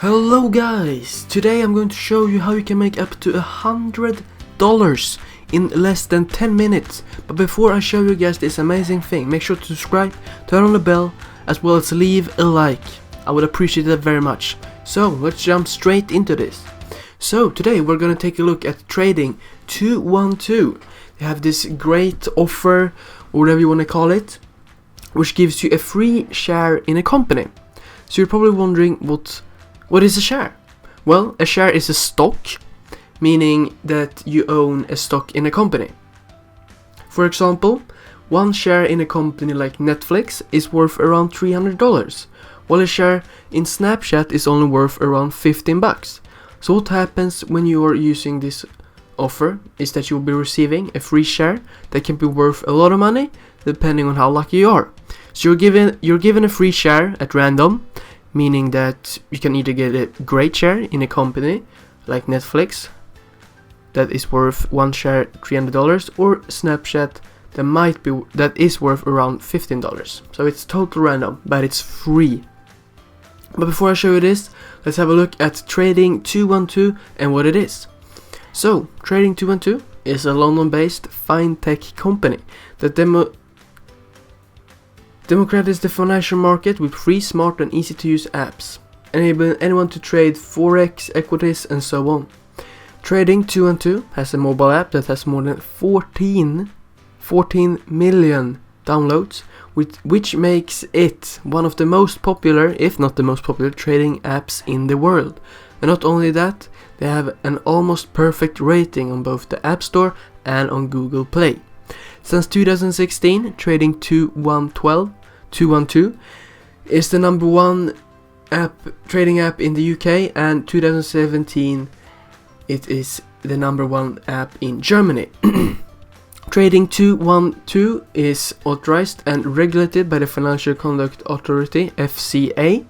Hello guys! Today I'm going to show you how you can make up to $100 in less than 10 minutes. But before I show you guys this amazing thing, make sure to subscribe, turn on the bell, as well as leave a like. I would appreciate that very much. So let's jump straight into this. So today we're gonna take a look at trading 212. They have this great offer, or whatever you want to call it, which gives you a free share in a company. So you're probably wondering what is a share? Well, a share is a stock, meaning that you own a stock in a company. For example, one share in a company like Netflix is worth around $300, while a share in Snapchat is only worth around $15. So what happens when you are using this offer is that you'll be receiving a free share that can be worth a lot of money depending on how lucky you are. So you're given a free share at random, meaning that you can either get a great share in a company like Netflix that is worth one share $300, or Snapchat that is worth around $15. So it's total random, but it's free. But before I show you this, let's have a look at Trading 212 and what it is. So Trading 212 is a London-based fintech company that democratizes the financial market with free, smart and easy to use apps, enabling anyone to trade forex, equities and so on. Trading 212 has a mobile app that has more than 14 million downloads, which makes it one of the most popular, if not the most popular, trading apps in the world. And not only that, they have an almost perfect rating on both the App Store and on Google Play. Since 2016, Trading 212 is the number one trading app in the UK, and 2017 it is the number one app in Germany. Trading 212 is authorized and regulated by the Financial Conduct Authority, FCA.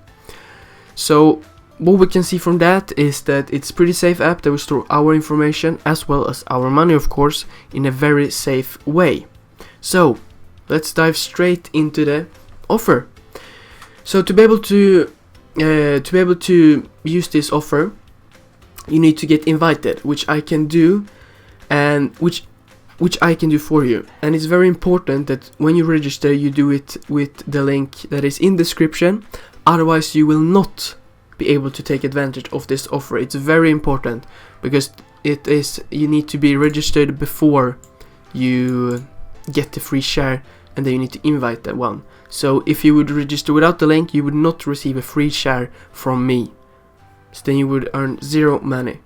So what we can see from that is that it's a pretty safe app that will store our information as well as our money, of course, in a very safe way. So let's dive straight into the offer. So to be able to use this offer, you need to get invited, which I can do, and which I can do for you. And it's very important that when you register, you do it with the link that is in the description. Otherwise, you will not be able to take advantage of this offer. It's very important because you need to be registered before you get the free share, and then you need to invite that one. So if you would register without the link, you would not receive a free share from me. So then you would earn zero money.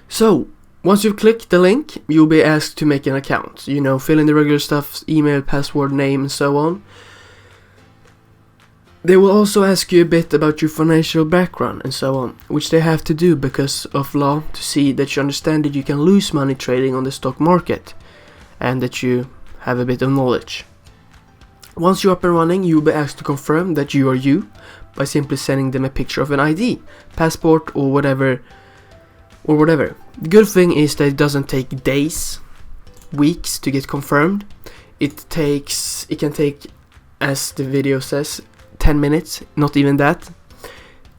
So once you click the link, you'll be asked to make an account. Fill in the regular stuff, email, password, name and so on. They will also ask you a bit about your financial background and so on, which they have to do because of law, to see that you understand that you can lose money trading on the stock market and that you have a bit of knowledge. Once you're up and running, you'll be asked to confirm that you are you by simply sending them a picture of an ID, passport or whatever. The good thing is that it doesn't take days, weeks to get confirmed. It can take, as the video says, 10 minutes, not even that.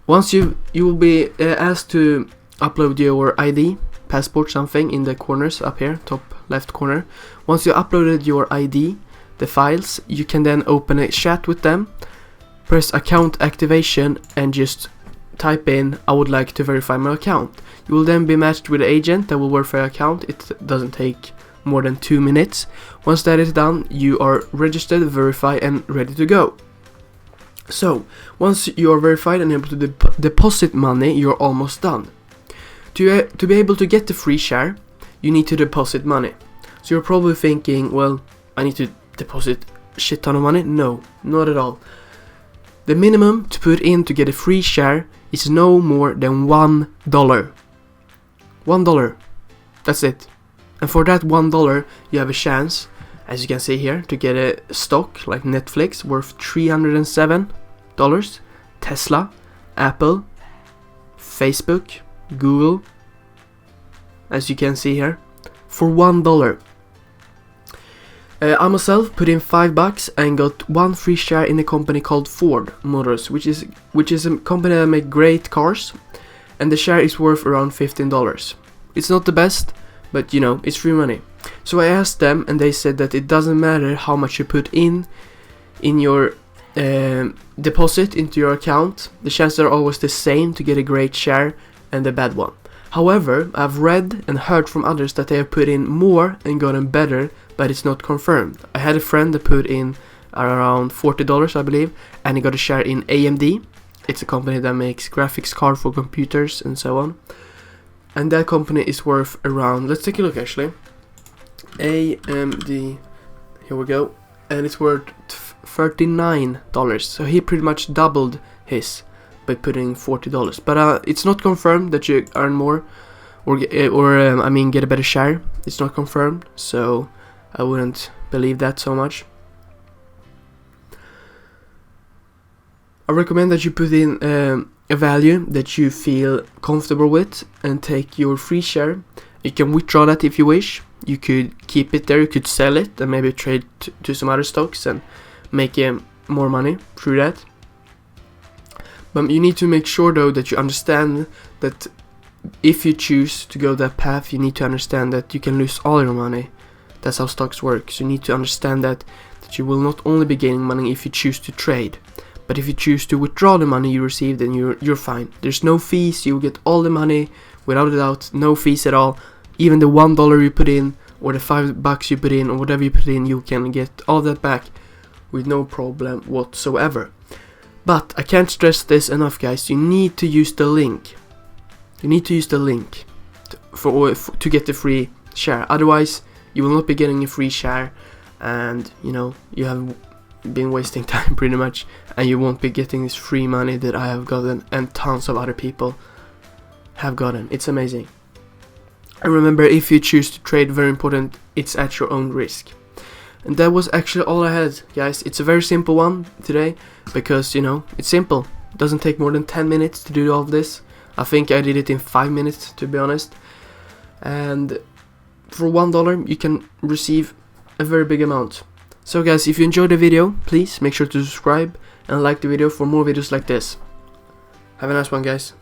Once you will be asked to upload your ID, passport, something in the corners up here, top left corner. Once you uploaded your ID, the files, you can then open a chat with them, press account activation and just type in "I would like to verify my account." You will then be matched with an agent that will verify your account. It doesn't take more than 2 minutes. Once that is done, you are registered, verified and ready to go. So once you are verified and able to deposit money, you're almost done. To be able to get the free share, you need to deposit money. So you're probably thinking, well, I need to deposit a shit ton of money. No, not at all. The minimum to put in to get a free share is no more than $1. $1. That's it. And for that $1, you have a chance, as you can see here, to get a stock like Netflix worth $307, Tesla, Apple, Facebook, Google, as you can see here, for $1. I myself put in $5 and got 1 free share in a company called Ford Motors, which is a company that make great cars, and the share is worth around $15. It's not the best, but you know, it's free money. So I asked them, and they said that it doesn't matter how much you put in your deposit into your account, the chances are always the same to get a great share and a bad one. However, I've read and heard from others that they have put in more and gotten better, but it's not confirmed. I had a friend that put in around $40, I believe, and he got a share in AMD. It's a company that makes graphics card for computers and so on. And that company is worth around, let's take a look actually. AMD, here we go, and it's worth $39. So he pretty much doubled his by putting $40. But it's not confirmed that you earn more or get a better share. It's not confirmed, so I wouldn't believe that so much. I recommend that you put in a value that you feel comfortable with and take your free share. You can withdraw that if you wish. You could keep it there, you could sell it and maybe trade to some other stocks and make more money through that. But you need to make sure though that you understand that if you choose to go that path, you need to understand that you can lose all your money. That's how stocks work. So you need to understand that you will not only be gaining money if you choose to trade, but if you choose to withdraw the money you receive, then you're fine. There's no fees, you will get all the money without a doubt, no fees at all. Even the $1 you put in or the $5 you put in or whatever you put in, you can get all that back with no problem whatsoever. But I can't stress this enough, guys. You need to use the link. You need to use the link to get the free share. Otherwise, you will not be getting a free share, and you know you have been wasting time pretty much, and you won't be getting this free money that I have gotten and tons of other people have gotten. It's amazing. And remember, if you choose to trade, very important, it's at your own risk. And that was actually all I had, guys. It's a very simple one today because, you know, it's simple. It doesn't take more than 10 minutes to do all of this. I think I did it in 5 minutes, to be honest. And for $1 you can receive a very big amount. So guys, if you enjoyed the video, please make sure to subscribe and like the video for more videos like this. Have a nice one, guys.